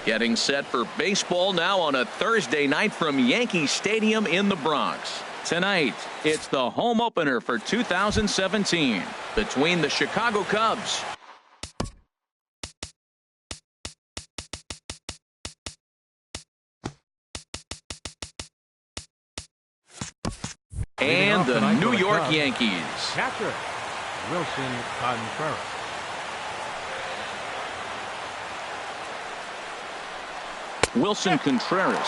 Getting set for baseball now on a Thursday night from Yankee Stadium in the Bronx. Tonight, it's the home opener for 2017 between the Chicago Cubs and the New York Yankees. Catcher, Wilson Contreras. Wilson Contreras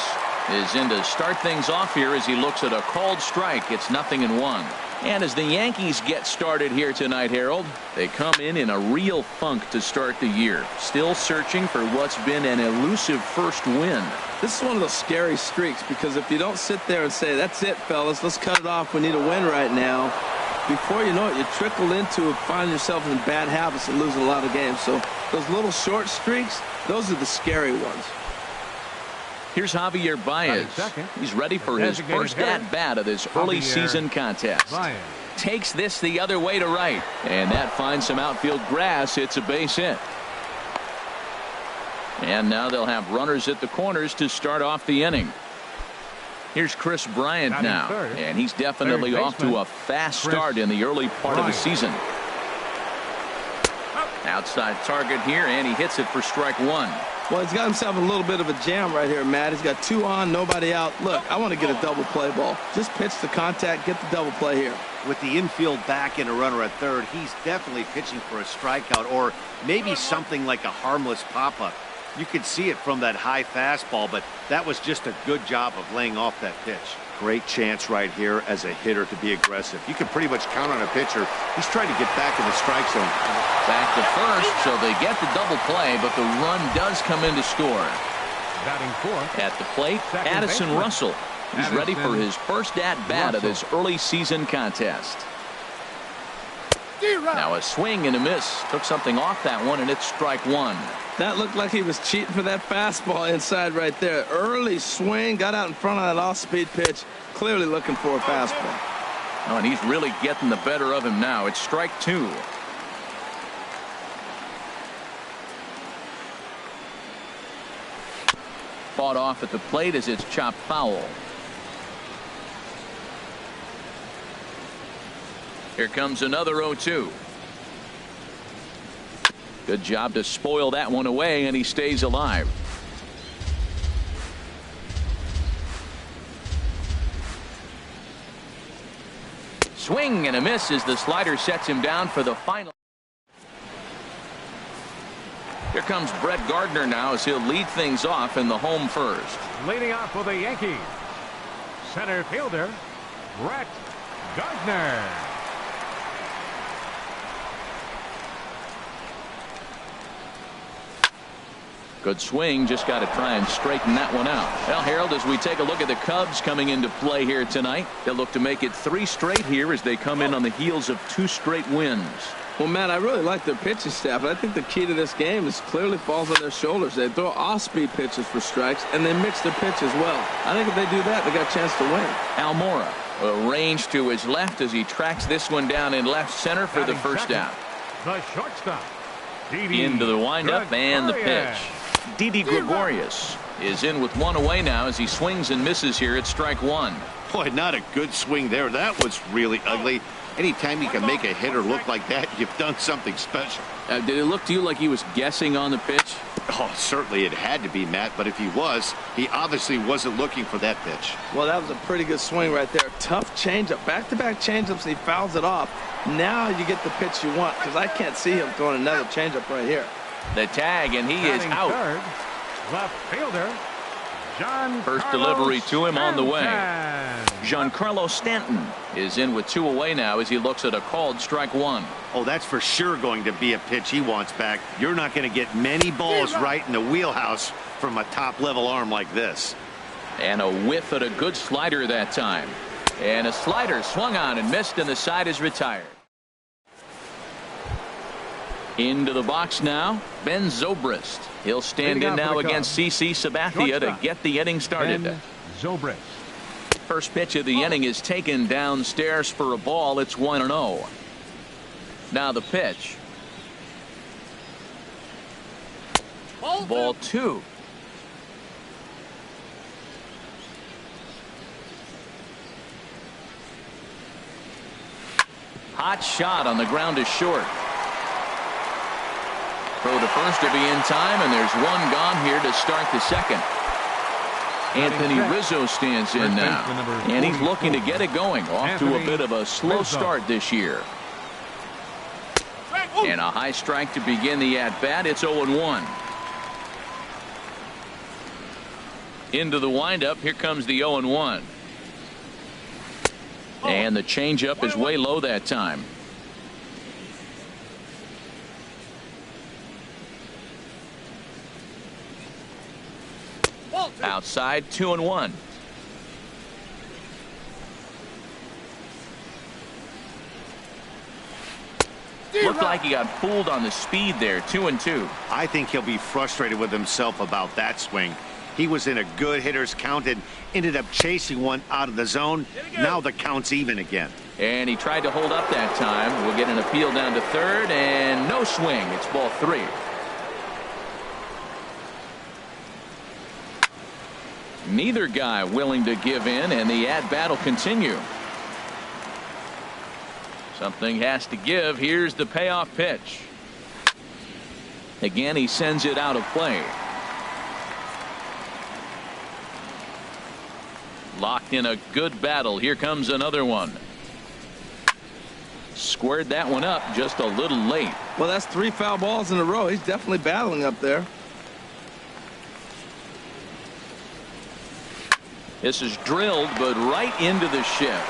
is in to start things off here as he looks at a called strike. It's 0-1. And as the Yankees get started here tonight, Harold, they come in a real funk to start the year. Still searching for what's been an elusive first win. This is one of those scary streaks because if you don't sit there and say, that's it, fellas, let's cut it off, we need a win right now, before you know it, you trickle into finding yourself in bad habits and losing a lot of games. So those little short streaks, those are the scary ones. Here's Javier Baez. He's ready for his first at-bat of this early season contest. Takes this the other way to right. And that finds some outfield grass. It's a base hit. And now they'll have runners at the corners to start off the inning. Here's Chris Bryant now. And he's definitely off to a fast start in the early part of the season. Outside target here, and he hits it for strike one. Well, he's got himself a little bit of a jam right here, Matt. He's got 2 on, nobody out. Look, I want to get a double play ball. Just pitch the contact, get the double play here. With the infield back and a runner at third, he's definitely pitching for a strikeout or maybe something like a harmless pop-up. You could see it from that high fastball, but that was just a good job of laying off that pitch. Great chance right here as a hitter to be aggressive. You can pretty much count on a pitcher. He's trying to get back in the strike zone. Back to first, so they get the double play, but the run does come in to score. Batting fourth. At the plate, Addison Russell. He's ready for his first at-bat of this early season contest. Now a swing and a miss. Took something off that one, and it's strike one. That looked like he was cheating for that fastball inside right there. Early swing, got out in front of that off-speed pitch. Clearly looking for a fastball. Oh, and he's really getting the better of him now. It's strike two. Fought off at the plate as it's chopped foul. Here comes another 0-2. Good job to spoil that one away, and he stays alive. Swing and a miss as the slider sets him down for the final. Here comes Brett Gardner now as he'll lead things off in the home first. Leading off for the Yankees, center fielder, Brett Gardner. Good swing, just got to try and straighten that one out. Well, Harold, as we take a look at the Cubs coming into play here tonight, they'll look to make it 3 straight here as they come in on the heels of 2 straight wins. Well, Matt, I really like their pitching staff, but I think the key to this game is clearly falls on their shoulders. They throw off-speed pitches for strikes, and they mix their pitch as well. I think if they do that, they got a chance to win. Almora arranged to his left as he tracks this one down in left center for the first out. The shortstop, into the windup and the pitch. Didi Gregorius is in with 1 away now as he swings and misses here at strike one. Boy, not a good swing there. That was really ugly. Anytime you can make a hitter look like that, you've done something special. Did it look to you like he was guessing on the pitch? Oh, certainly it had to be, Matt, but if he was, he obviously wasn't looking for that pitch. Well, that was a pretty good swing right there. Tough changeup. Back-to-back changeups, and he fouls it off. Now you get the pitch you want, because I can't see him throwing another changeup right here. The tag, and he is out. Third, left fielder, First delivery to him on the way. Giancarlo Stanton is in with 2 away now as he looks at a called strike one. Oh, that's for sure going to be a pitch he wants back. You're not going to get many balls right in the wheelhouse from a top-level arm like this. And a whiff at a good slider that time. And a slider swung on and missed, and the side is retired. Into the box now, Ben Zobrist. He'll stand in now against CC Sabathia to get the inning started. Ben Zobrist. First pitch of the inning is taken downstairs for a ball. It's 1-0. Now the pitch. Ball 2. Hot shot on the ground is short. Throw to first to be in time, and there's one gone here to start the second. Anthony Rizzo stands in now, and he's looking to get it going. Off to a bit of a slow start this year. And a high strike to begin the at-bat. It's 0-1. Into the windup. Here comes the 0-1. And the changeup is way low that time. Outside, 2-1. Looked like he got fooled on the speed there. 2-2. I think he'll be frustrated with himself about that swing. He was in a good hitter's count and ended up chasing one out of the zone. Now the count's even again. And he tried to hold up that time. We'll get an appeal down to third, and no swing. It's ball 3. Neither guy willing to give in, and the at-bat will continue. Something has to give. Here's the payoff pitch. Again, he sends it out of play. Locked in a good battle. Here comes another one. Squared that one up just a little late. Well, that's 3 foul balls in a row. He's definitely battling up there. This is drilled, but right into the shift.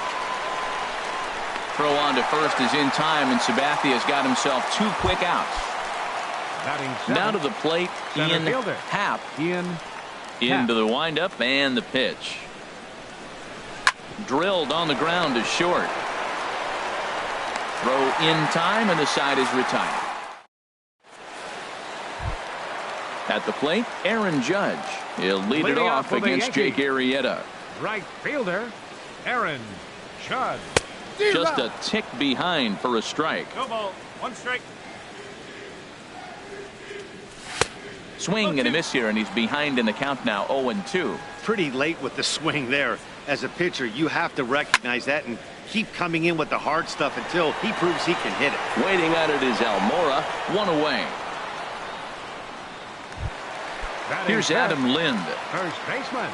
Throw on to first is in time, and Sabathia's got himself 2 quick outs. Now to the plate, Ian Happ. Into the windup and the pitch. Drilled on the ground is short. Throw in time, and the side is retired. At the plate, Aaron Judge. He'll lead it off against Jake Arrieta. Right fielder, Aaron Judge. Just a tick behind for a strike. No ball, 1 strike. Swing and a miss here, and he's behind in the count now, 0-2. Pretty late with the swing there. As a pitcher, you have to recognize that and keep coming in with the hard stuff until he proves he can hit it. Waiting at it is Almora. 1 away. Here's Adam Lind. First baseman,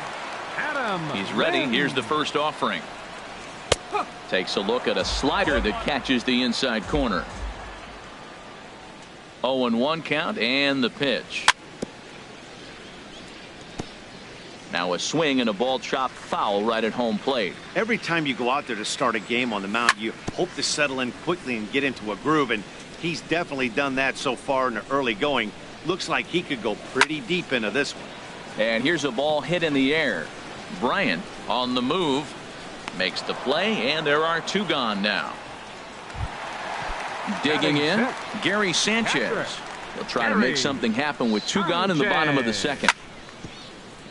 Adam. He's ready. Lind. Here's the first offering. Takes a look at a slider that catches the inside corner. 0-1 count and the pitch. Now a swing and a ball chopped foul right at home plate. Every time you go out there to start a game on the mound, you hope to settle in quickly and get into a groove, and he's definitely done that so far in the early going. Looks like he could go pretty deep into this one. And here's a ball hit in the air. Bryant on the move. Makes the play, and there are 2 gone now. Digging in, Gary Sanchez. He'll try to make something happen with 2 gone in the bottom of the second.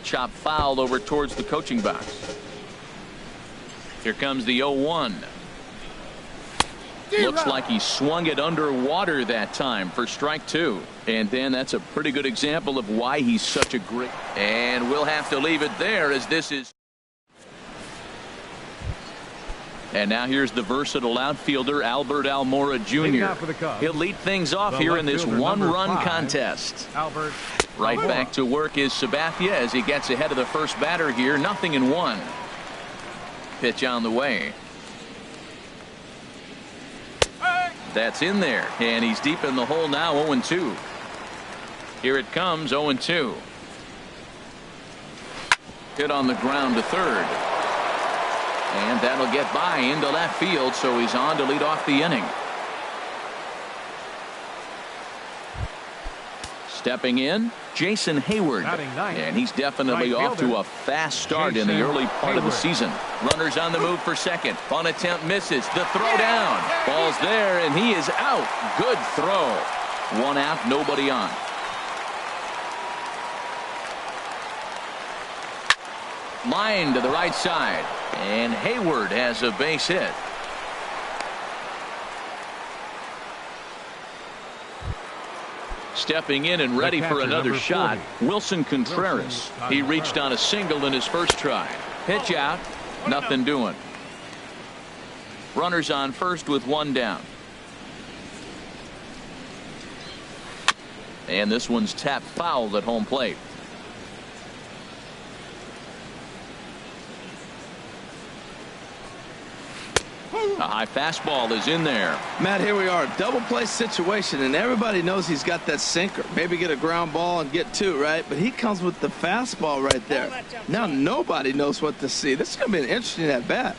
Chop foul over towards the coaching box. Here comes the 0-1. Looks like he swung it underwater that time for strike 2. And then that's a pretty good example of why he's such a great. And we'll have to leave it there, as this is. And now here's the versatile outfielder, Albert Almora Jr. He'll lead things off here in this 1-run contest. Albert. Right back to work is Sabathia as he gets ahead of the first batter here. 0-1. Pitch on the way. That's in there, and he's deep in the hole now. 0-2. Here it comes. 0-2. Hit on the ground to third. And that'll get by into left field, so he's on to lead off the inning. Stepping in, Jason Hayward. And he's definitely off to a fast start in the early part of the season. Runners on the move for second. On attempt misses. The throw down. Ball's there, and he is out. Good throw. 1 out, nobody on. Line to the right side. And Hayward has a base hit. Stepping in and ready for another shot, Wilson Contreras. He reached on a single in his first try. Pitch out, nothing doing. Runners on first with one down. And this one's tapped foul at home plate. A high fastball is in there. Matt, here we are, double play situation, and everybody knows he's got that sinker. Maybe get a ground ball and get two, right? But he comes with the fastball right there. Now nobody knows what to see. This is going to be an interesting at bat.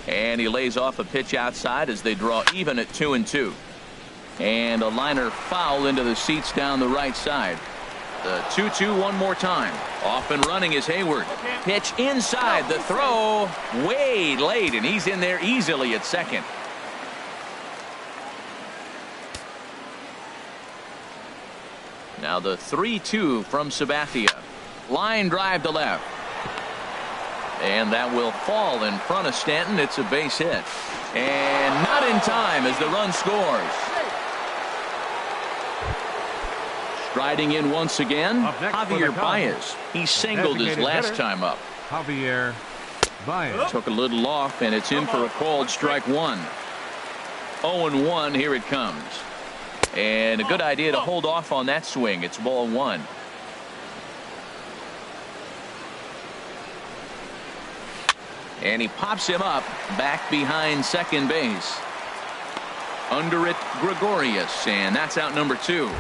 And he lays off a pitch outside as they draw even at 2-2. And a liner foul into the seats down the right side. The 2-2 one more time. Off and running is Hayward. Pitch inside. The throw way late, and he's in there easily at second. Now the 3-2 from Sabathia. Line drive to left. And that will fall in front of Stanton. It's a base hit. And not in time as the run scores. Striding in once again, Javier Baez. He singled his last time up. Javier Baez. Took a little off, and it's in for a called strike one. 0-1, here it comes. And a good idea to hold off on that swing. It's ball one. And he pops him up back behind second base. Under it, Gregorius, and that's out number two.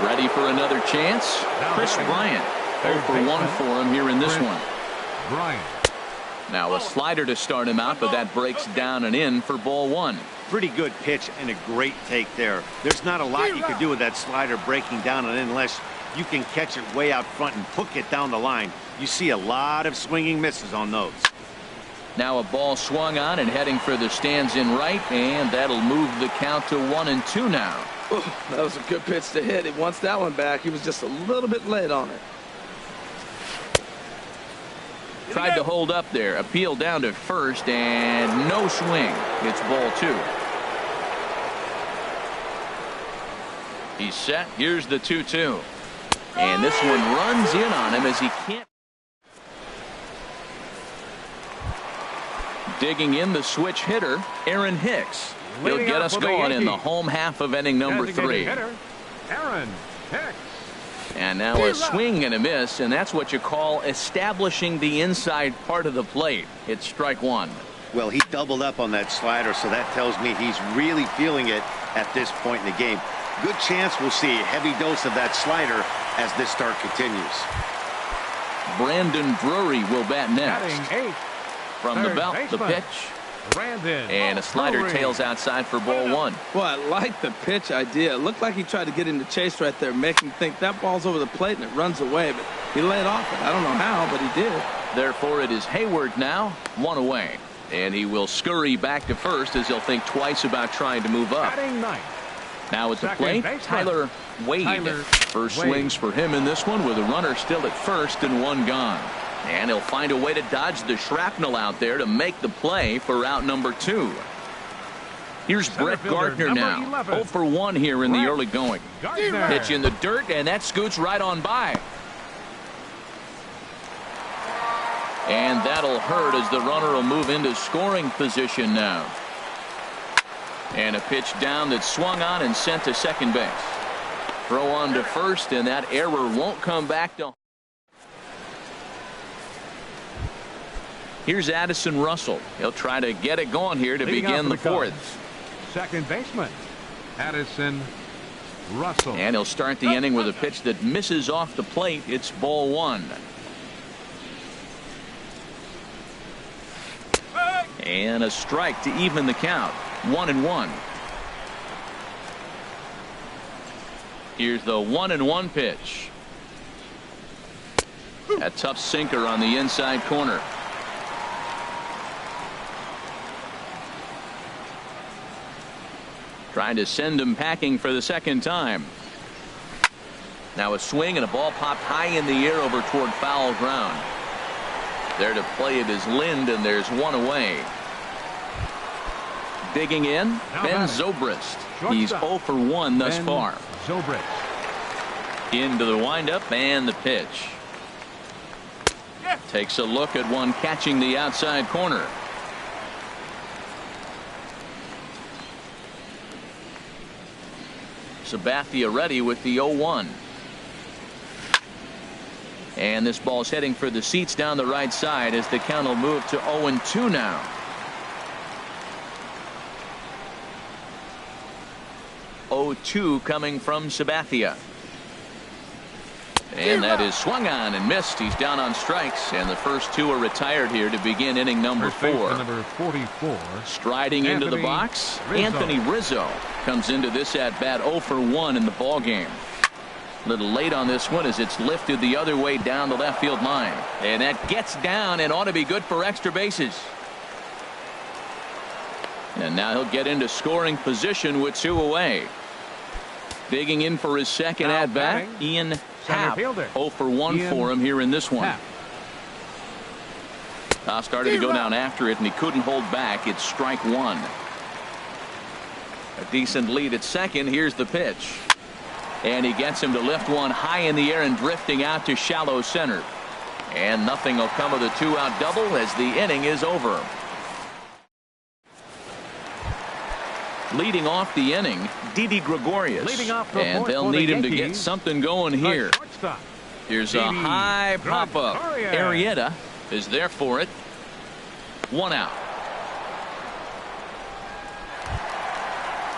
Ready for another chance? Chris Bryant. 0 for 1 for him here in this one. Bryant. Now a slider to start him out, but that breaks down and in for ball one. Pretty good pitch and a great take there. There's not a lot you can do with that slider breaking down and in unless you can catch it way out front and hook it down the line. You see a lot of swinging misses on those. Now a ball swung on and heading for the stands in right, and that'll move the count to 1-2 now. Ooh, that was a good pitch to hit. He wants that one back. He was just a little bit late on it. Tried to hold up there. Appeal down to first, and no swing. It's ball two. He's set. Here's the 2-2. And this one runs in on him as he can't. Digging in the switch hitter, Aaron Hicks. He'll get us going in the home half of inning number 3. Hitter, Aaron Hicks. And now a swing and a miss, and that's what you call establishing the inside part of the plate. It's strike one. Well, he doubled up on that slider, so that tells me he's really feeling it at this point in the game. Good chance we'll see a heavy dose of that slider as this start continues. Brandon Drury will bat next. Batting 8. From the belt, the pitch. Brandon And a slider Drury. tails outside for ball one. Well, I like the pitch idea. It looked like he tried to get into chase right there, make him think that ball's over the plate and it runs away, but he laid off it. I don't know how, but he did. Therefore, it is Hayward now, one away. And he will scurry back to first as he'll think twice about trying to move up. Batting 9. Now at the Second plate, baseman. Tyler Wade. First swings for him in this one with a runner still at first and one gone. And he'll find a way to dodge the shrapnel out there to make the play for out number 2. Here's Brett Gardner now. 11. 0 for 1 here in the early going. Gardner. Pitch in the dirt, and that scoots right on by. And that'll hurt as the runner will move into scoring position now. And a pitch down that swung on and sent to second base. Throw on to first, and that error won't come back to. Here's Addison Russell. He'll try to get it going here to Leading begin the off for the fourth. Second baseman, Addison Russell. And he'll start the inning with a pitch that misses off the plate. It's ball one. And a strike to even the count. 1-1. Here's the 1-1 pitch. A tough sinker on the inside corner. Trying to send him packing for the second time. Now a swing and a ball popped high in the air over toward foul ground. There to play it is Lind, and there's one away. Digging in, Now Ben batting. Zobrist. Shortstop. He's 0 for 1 thus Ben far. Zobrist. Into the windup and the pitch. Takes a look at one catching the outside corner. Sabathia ready with the 0-1. And this ball's heading for the seats down the right side as the count will move to 0-2 now. .02 coming from Sabathia. And that is swung on and missed. He's down on strikes, and the first two are retired here to begin inning number 4. Number 44. Striding into the box, Anthony Rizzo comes into this at bat 0 for 1 in the ball game. A little late on this one as it's lifted the other way down the left field line, and that gets down and ought to be good for extra bases. And now he'll get into scoring position with 2 away. Digging in for his second at bat, Ian Happ. 0 for 1 for him here in this one. Started to go down after it, and he couldn't hold back. It's strike 1. A decent lead at second. Here's the pitch. And he gets him to lift one high in the air and drifting out to shallow center. And nothing will come of the 2-out double as the inning is over. Leading off the inning, Didi Gregorius. And they'll need him to get something going here. Here's a high pop-up. Arrieta is there for it. 1 out.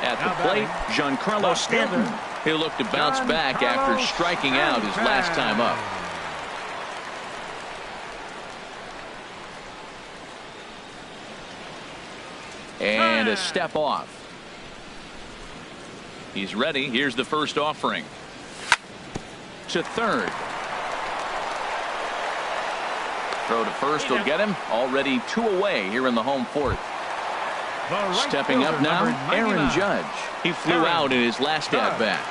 At the plate, Giancarlo Stanton. He'll look to bounce back after striking out his last time up. And a step off. He's ready. Here's the first offering. To third. Throw to first will get him. Already 2 away here in the home 4th. Stepping up now, Aaron Judge. He flew out in his last at bat.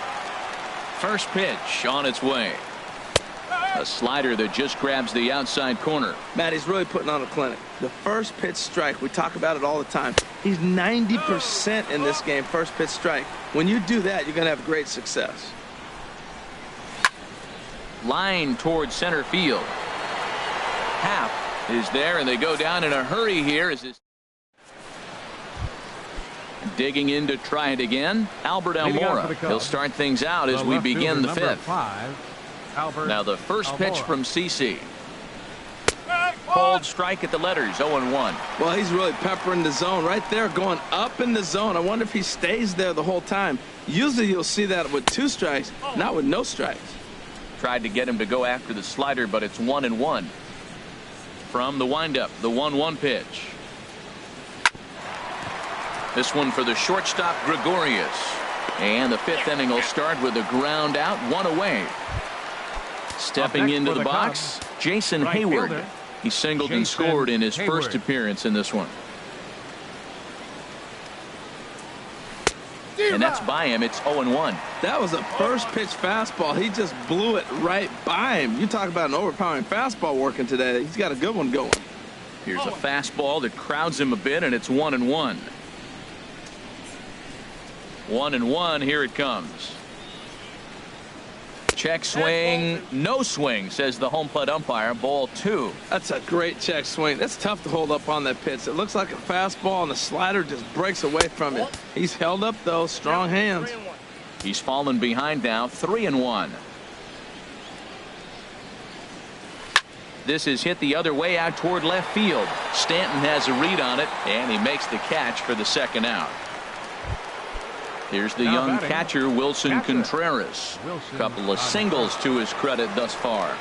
First pitch on its way. A slider that just grabs the outside corner. Matt, he's really putting on a clinic. The first pitch strike, we talk about it all the time. He's 90% in this game, first pitch strike. When you do that, you're going to have great success. Line towards center field. Happ is there, and they go down in a hurry here as this. Digging in to try it again, Albert Almora. He'll start things out as we begin the 5th. Now the first pitch from CC. Called strike at the letters, 0-1. Well, he's really peppering the zone right there, going up in the zone. I wonder if he stays there the whole time. Usually you'll see that with 2 strikes, not with no strikes. Tried to get him to go after the slider, but it's 1-1. From the windup, the 1-1 pitch. This one for the shortstop, Gregorius. And the 5th inning will start with a ground out, 1 away. Stepping into the box, Jason Hayward. He singled and scored in his first appearance in this one. And that's by him. It's 0-1. That was a first pitch fastball. He just blew it right by him. You talk about an overpowering fastball working today. He's got a good one going. Here's a fastball that crowds him a bit, and it's 1-1. 1-1. Here it comes. Check swing, no swing, says the home plate umpire. Ball 2. That's a great check swing. That's tough to hold up on that pitch. It looks like a fastball, and the slider just breaks away from it. He's held up, though. Strong hands. He's fallen behind now, 3-1. This is hit the other way out toward left field. Stanton has a read on it, and he makes the catch for the second out. Here's the young catcher, Wilson Contreras. A couple of singles to his credit thus far.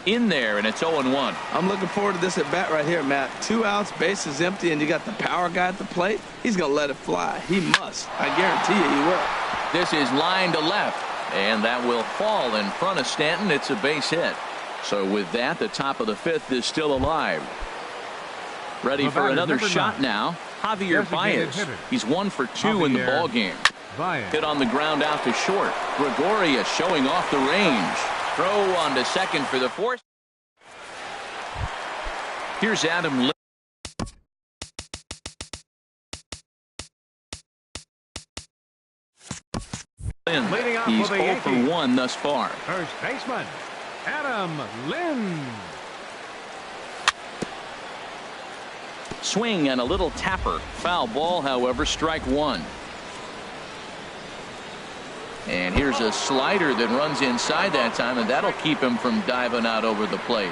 In there, and it's 0-1. I'm looking forward to this at bat right here, Matt. 2 outs, bases empty, and you got the power guy at the plate. He's going to let it fly. He must. I guarantee you he will. This is line to left, and that will fall in front of Stanton. It's a base hit. So with that, the top of the 5th is still alive. Ready for another shot now. Javier Baez. He's 1 for 2 in the ball game. Hit on the ground out to short. Gregorius showing off the range. Throw on to second for the 4th. Here's Adam Lynn. He's 0 for 1 thus far. First baseman, Adam Lynn. Swing and a little tapper. Foul ball, however, strike one. And here's a slider that runs inside that time, and that'll keep him from diving out over the plate.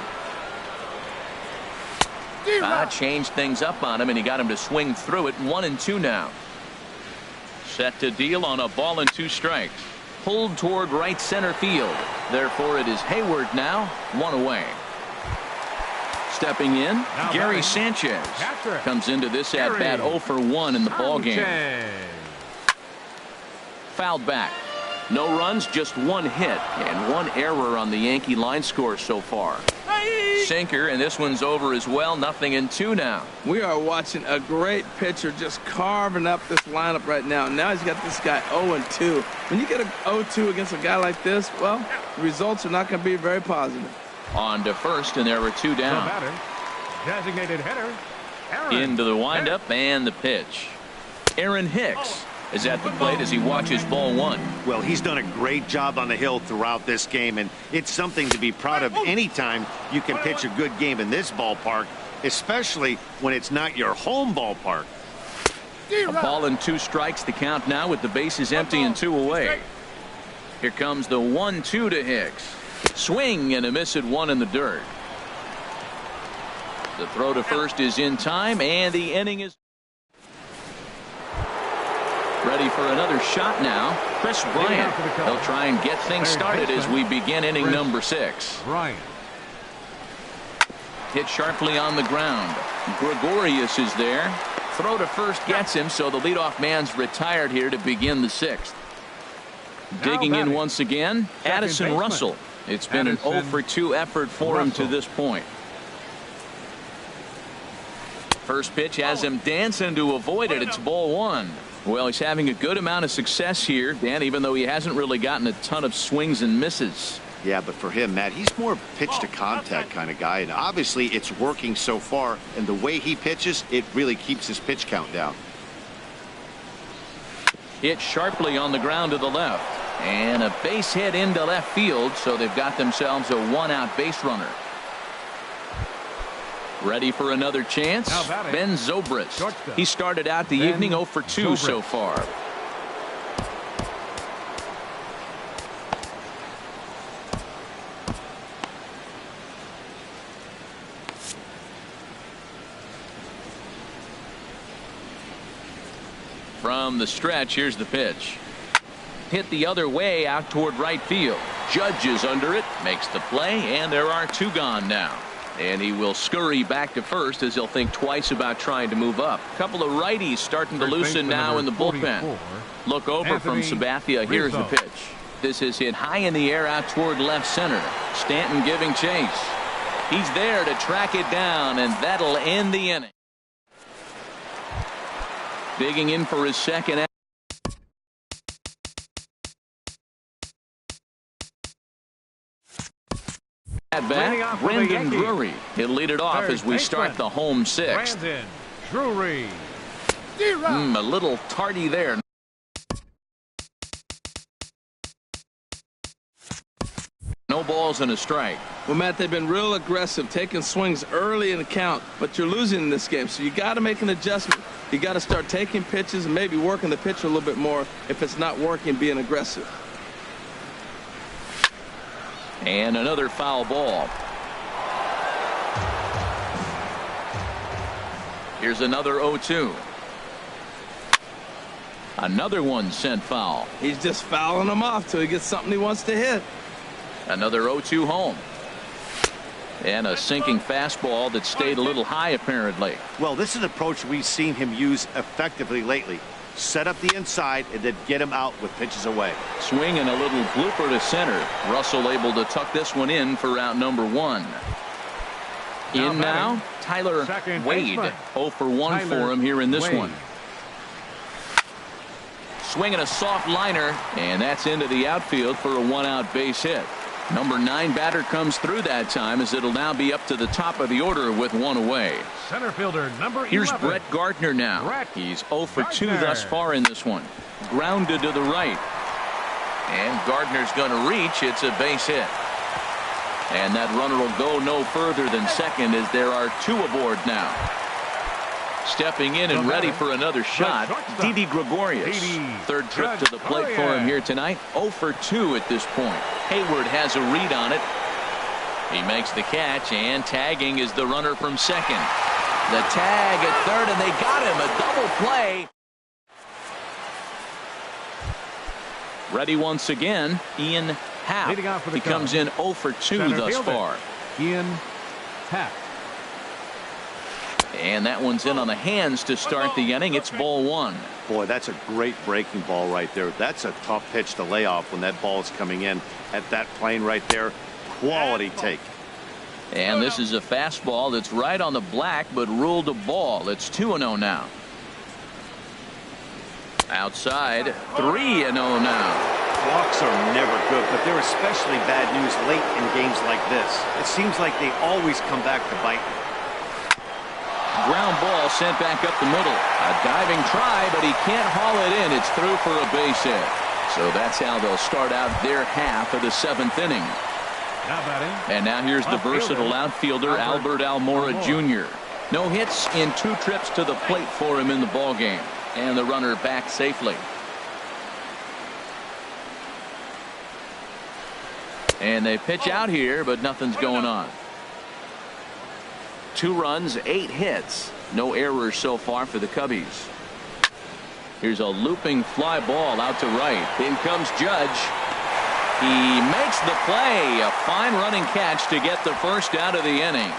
Changed things up on him, and he got him to swing through it. 1-2 now. Set to deal on a ball and 2 strikes. Pulled toward right center field. Therefore, it is Hayward now, 1 away. Stepping in, now Gary batting, Sanchez Patrick. comes into this at bat 0 for 1 in the ball game. Fouled back. No runs, just 1 hit and 1 error on the Yankee line score so far. Sinker, and this one's over as well. 0-2 now. We are watching a great pitcher just carving up this lineup right now. Now he's got this guy 0-2. When you get a 0-2 against a guy like this, well, the results are not going to be very positive. On to first, and there were 2 down. The batter, designated hitter, Aaron Into the windup and the pitch. Aaron Hicks is at the plate as he watches ball 1. Well, he's done a great job on the hill throughout this game, and it's something to be proud of anytime you can pitch a good game in this ballpark, especially when it's not your home ballpark. A ball and 2 strikes, the count now with the bases empty and 2 away. Here comes the 1-2 to Hicks. Swing and a miss at 1 in the dirt. The throw to first is in time, and the inning is ready for another shot now. Chris Bryant. He'll try and get things started as we begin inning number 6. Bryant. Hit sharply on the ground. Gregorius is there. Throw to first gets him, so the leadoff man's retired here to begin the 6th. Digging in once again, Addison baseman. Russell. It's been an 0 for 2 effort for him to this point. First pitch has him dancing to avoid it. It's ball 1. Well, he's having a good amount of success here, Dan, even though he hasn't really gotten a ton of swings and misses. Yeah, but for him, Matt, he's more pitch to contact kind of guy, and obviously it's working so far, and the way he pitches, it really keeps his pitch count down. Hit sharply on the ground to the left, and a base hit into left field, so they've got themselves a 1-out base runner. Ready for another chance? Ben Zobrist. He started out the evening 0 for 2 so far. From the stretch, here's the pitch. Hit the other way out toward right field. Judge is under it, makes the play, and there are 2 gone now. And he will scurry back to first as he'll think twice about trying to move up. A couple of righties starting to loosen now in the bullpen. Look over from Sabathia. Here's the pitch. This is hit high in the air out toward left center. Stanton giving chase. He's there to track it down, and that'll end the inning. Digging in for his second at bat, Brandon Drury. He'll lead it off as we start the home 6th. Brandon Drury. A little tardy there. No balls and a strike. Well, Matt, they've been real aggressive, taking swings early in the count, but you're losing in this game, so you got to make an adjustment. You got to start taking pitches and maybe working the pitcher a little bit more if it's not working, being aggressive. And another foul ball. Here's another 0-2. Another one sent foul. He's just fouling them off till he gets something he wants to hit. Another 0-2 home. And a sinking fastball that stayed a little high apparently. Well, this is an approach we've seen him use effectively lately. Set up the inside and then get him out with pitches away. Swing and a little blooper to center. Russell able to tuck this one in for out number 1. In now, Tyler Wade. 0 for 1 for him here in this one. Swinging a soft liner, and that's into the outfield for a 1-out base hit. Number 9 batter comes through that time as it'll now be up to the top of the order with 1 away. Center fielder number 11. Here's Brett Gardner now. He's 0 for 2 thus far in this one. Grounded to the right. And Gardner's going to reach. It's a base hit. And that runner will go no further than second as there are 2 aboard now. Stepping in and ready for another shot, Didi Gregorius. Third trip to the plate for him here tonight. 0 for 2 at this point. Hayward has a read on it. He makes the catch, and tagging is the runner from second. The tag at third, and they got him. A double play. Ready once again, Ian Happ. He comes in 0 for 2 thus far. Ian Happ. And that one's in on the hands to start the inning. It's ball 1. Boy, that's a great breaking ball right there. That's a tough pitch to lay off when that ball is coming in at that plane right there. Quality take. And this is a fastball that's right on the black, but ruled a ball. It's 2-0 now. Outside, 3-0 now. Walks are never good, but they're especially bad news late in games like this. It seems like they always come back to bite. Ground ball sent back up the middle. A diving try, but he can't haul it in. It's through for a base hit. So that's how they'll start out their half of the 7th inning. And now here's the versatile outfielder Albert Almora Jr. No hits in 2 trips to the plate for him in the ballgame. And the runner back safely. And they pitch out here, but nothing's going on. 2 runs, 8 hits. No errors so far for the Cubbies. Here's a looping fly ball out to right. In comes Judge. He makes the play. A fine running catch to get the first out of the inning.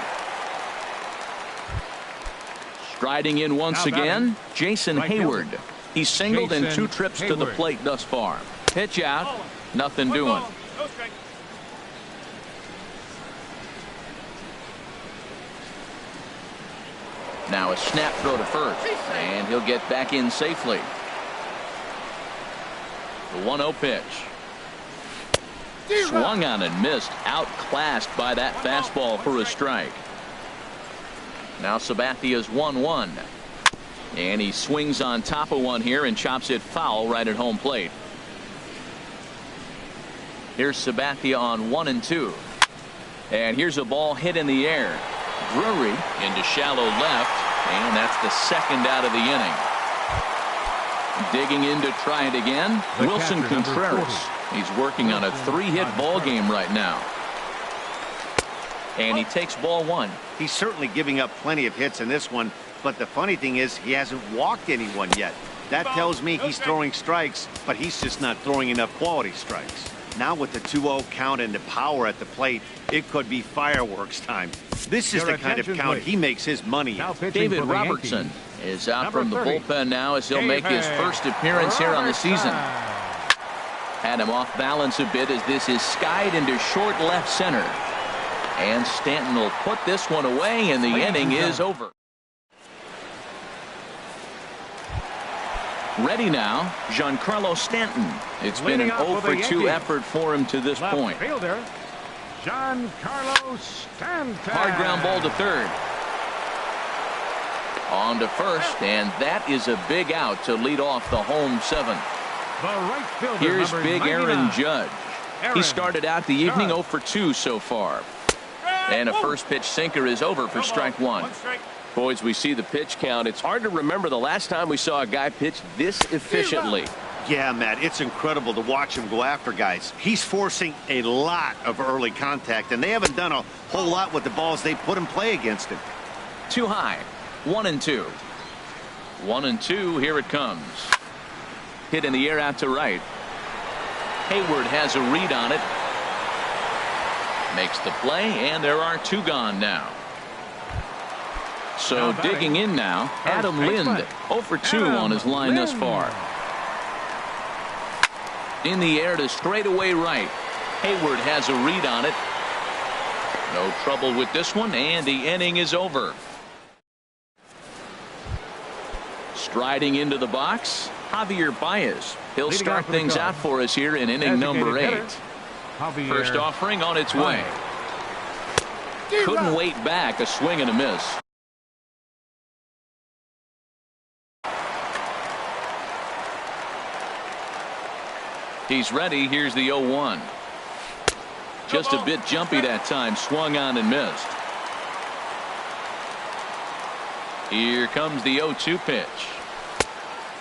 Striding in once again, Jason Hayward. He's singled in 2 trips to the plate thus far. Pitch out, nothing doing. Now a snap throw to first, and he'll get back in safely. The 1-0 pitch. Swung on and missed, outclassed by that fastball for a strike. Now Sabathia's 1-1. And he swings on top of one here and chops it foul right at home plate. Here's Sabathia on 1-2. And here's a ball hit in the air. Drury into shallow left, and that's the second out of the inning. Digging in to try it again, Wilson Contreras. He's working on a 3-hit ball game right now. And he takes ball 1. He's certainly giving up plenty of hits in this one, but the funny thing is he hasn't walked anyone yet. That tells me he's throwing strikes, but he's just not throwing enough quality strikes. Now with the 2-0 count and the power at the plate, it could be fireworks time. This is the kind of count he makes his money in. David Robertson is out from the bullpen now as he'll make his first appearance here on the season. Had him off balance a bit as this is skied into short left center. And Stanton will put this one away, and the inning is over. Ready now, Giancarlo Stanton. It's been an 0 for 2 effort for him to this point. Fielder, Giancarlo Stanton. Hard ground ball to third. On to first, and that is a big out to lead off the home 7th. Right fielder, here's big 99. Aaron Judge. He started out the evening 0 for 2 so far. And a first pitch sinker is over for strike 1. Boys, we see the pitch count. It's hard to remember the last time we saw a guy pitch this efficiently. Yeah, Matt, it's incredible to watch him go after guys. He's forcing a lot of early contact, and they haven't done a whole lot with the balls they put in play against him. Too high. 1-2. 1-2. Here it comes. Hit in the air out to right. Hayward has a read on it. Makes the play, and there are 2 gone now. So digging in now, Adam Lind, 0 for 2 on his line thus far. In the air to straightaway right. Hayward has a read on it. No trouble with this one, and the inning is over. Striding into the box, Javier Baez. He'll start things out for us here in inning number 8. First offering on its way. Couldn't wait back, a swing and a miss. He's ready. Here's the 0-1. Just a bit jumpy that time. Swung on and missed. Here comes the 0-2 pitch.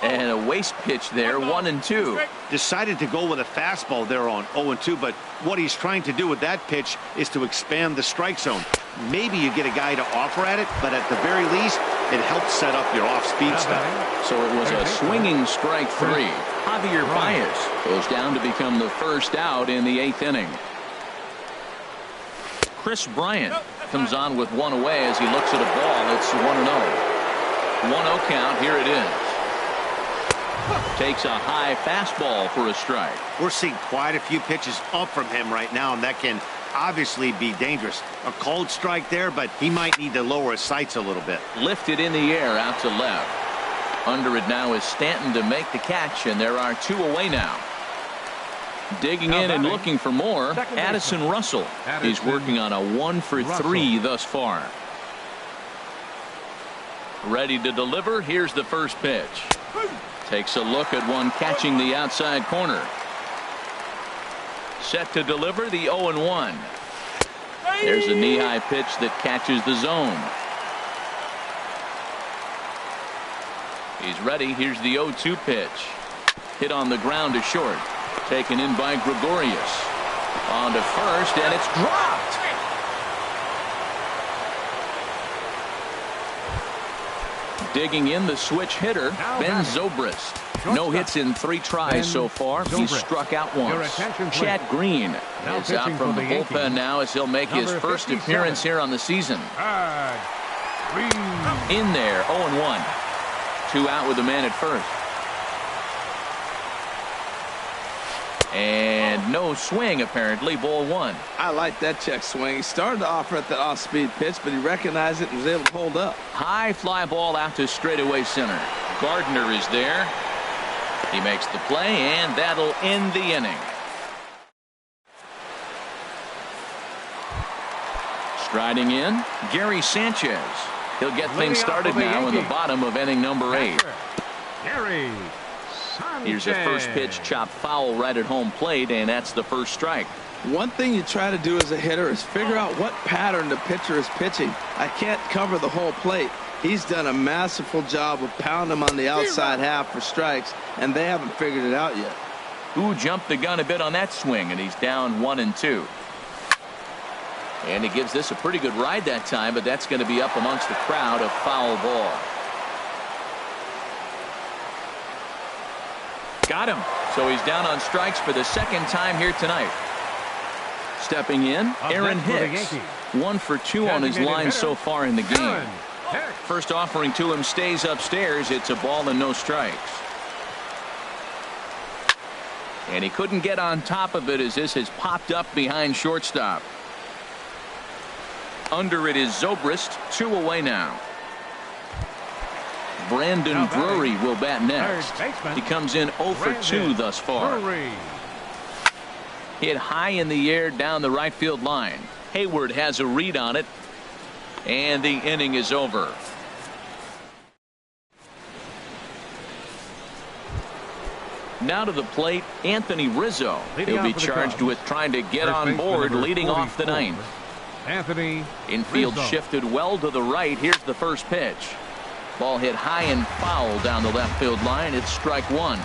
And a waste pitch there, 1-2. Decided to go with a fastball there on 0-2, but what he's trying to do with that pitch is to expand the strike zone. Maybe you get a guy to offer at it, but at the very least, it helps set up your off-speed stuff. So it was a swinging strike 3. Javier Baez goes down to become the first out in the 8th inning. Chris Bryant comes on with one away as he looks at a ball. It's 1-0. 1-0 count. Here it is. Takes a high fastball for a strike. We're seeing quite a few pitches up from him right now, and that can obviously be dangerous. A cold strike there, but he might need to lower his sights a little bit. Lifted in the air out to left. Under it now is Stanton to make the catch, and there are 2 away now. Digging in and looking for more, Addison Russell. He's working on a 1-for-3 thus far. Ready to deliver. Here's the first pitch. Takes a look at one catching the outside corner. Set to deliver the 0-1. There's a knee-high pitch that catches the zone. He's ready. Here's the 0-2 pitch. Hit on the ground to short. Taken in by Gregorius. On to first, and it's dropped. Digging in, the switch hitter, Ben Zobrist. No hits in 3 tries so far. He's struck out once. Chad Green is out from the bullpen now as he'll make his first appearance here on the season. In there, 0-1. 2 out with the man at first. And no swing, apparently. Ball 1. I like that check swing. He started to offer at the off-speed pitch, but he recognized it and was able to hold up. High fly ball out to straightaway center. Gardner is there. He makes the play, and that'll end the inning. Striding in, Gary Sanchez. He'll get things started now in the bottom of inning number 8. Gary. Here's a first pitch chopped foul right at home plate, and that's the first strike. One thing you try to do as a hitter is figure out what pattern the pitcher is pitching. I can't cover the whole plate. He's done a masterful job of pounding him on the outside half for strikes, and they haven't figured it out yet. Who jumped the gun a bit on that swing, and he's down 1-2. And he gives this a pretty good ride that time, but that's going to be up amongst the crowd. A foul ball. Got him. So he's down on strikes for the second time here tonight. Stepping in, Aaron Hicks. 1 for 2 on his line so far in the game. First offering to him stays upstairs. It's a ball and no strikes. And he couldn't get on top of it as this has popped up behind shortstop. Under it is Zobrist. 2 away now. Brandon Drury will bat next. He comes in 0 for 2 thus far. Hit high in the air down the right field line. Hayward has a read on it, and the inning is over. Now to the plate, Anthony Rizzo. He'll be charged with trying to get on board leading off the 9th. Anthony Infield Rizzo. shifted well to the right. Here's the first pitch. Ball hit high and foul down the left field line. It's strike 1.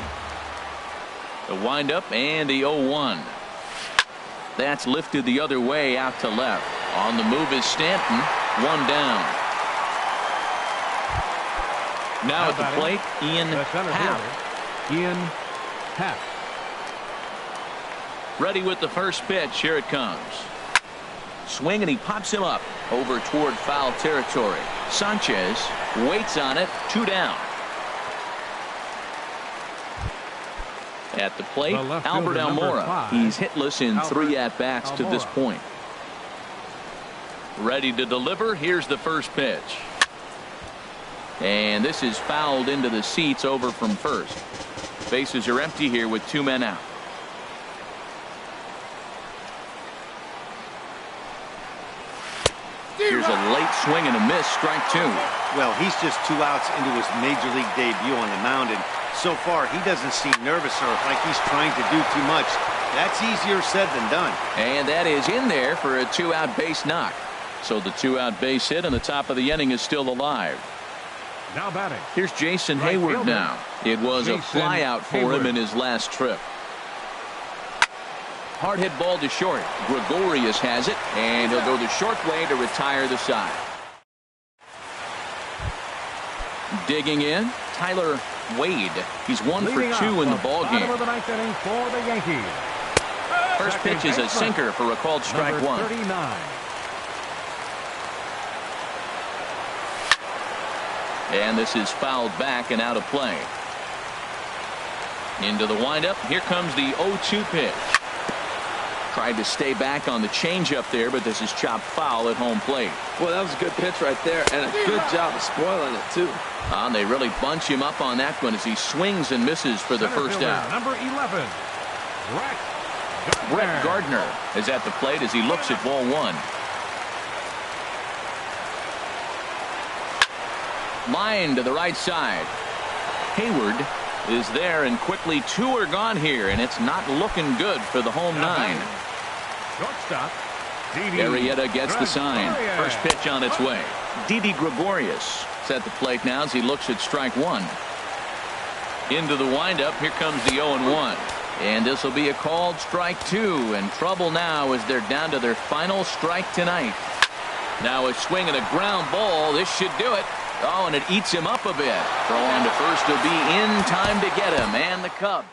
The windup and the 0-1. That's lifted the other way out to left. On the move is Stanton. 1 down. Now at the plate, Ian Happ. Ian Happ. Ready with the first pitch. Here it comes. Swing, and he pops him up over toward foul territory. Sanchez waits on it. 2 down. At the plate, Albert Almora. He's hitless in 3 at-bats to this point. Ready to deliver. Here's the first pitch. And this is fouled into the seats over from first. Bases are empty here with 2 men out. Here's a late swing and a miss. Strike 2. Well, he's just 2 outs into his major league debut on the mound, and so far he doesn't seem nervous or like he's trying to do too much. That's easier said than done. And that is in there for a 2-out base knock. So the 2-out base hit and the top of the inning is still alive. Now batting. Here's Jason Right Hayward fielder. now. It was a Jason flyout for Hayward. him in his last trip. Hard hit ball to short. Gregorius has it, and he'll go the short way to retire the side. Digging in, Tyler Wade. He's 1 for Leading 2 off in the ball bottom game. of the ninth inning for the Yankees. First pitch is a sinker for a called strike Number 1. 39. And this is fouled back and out of play. Into the windup. Here comes the 0-2 pitch. Tried to stay back on the changeup there, but this is chopped foul at home plate. Well, that was a good pitch right there, and a good job of spoiling it, too. And they really bunch him up on that one as he swings and misses for the Center first fielder, out. Number 11. Brett Gardner is at the plate as he looks at ball 1. Line to the right side. Hayward is there, and quickly 2 are gone here, and it's not looking good for the home 9. Shortstop. Arrieta gets the sign. First pitch on its way. Didi Gregorius is at the plate now as he looks at strike 1. Into the windup. Here comes the 0-1. And this will be a called strike 2. And trouble now as they're down to their final strike tonight. Now a swing and a ground ball. This should do it. Oh, and it eats him up a bit. Throw on to first will be in time to get him. And the Cubs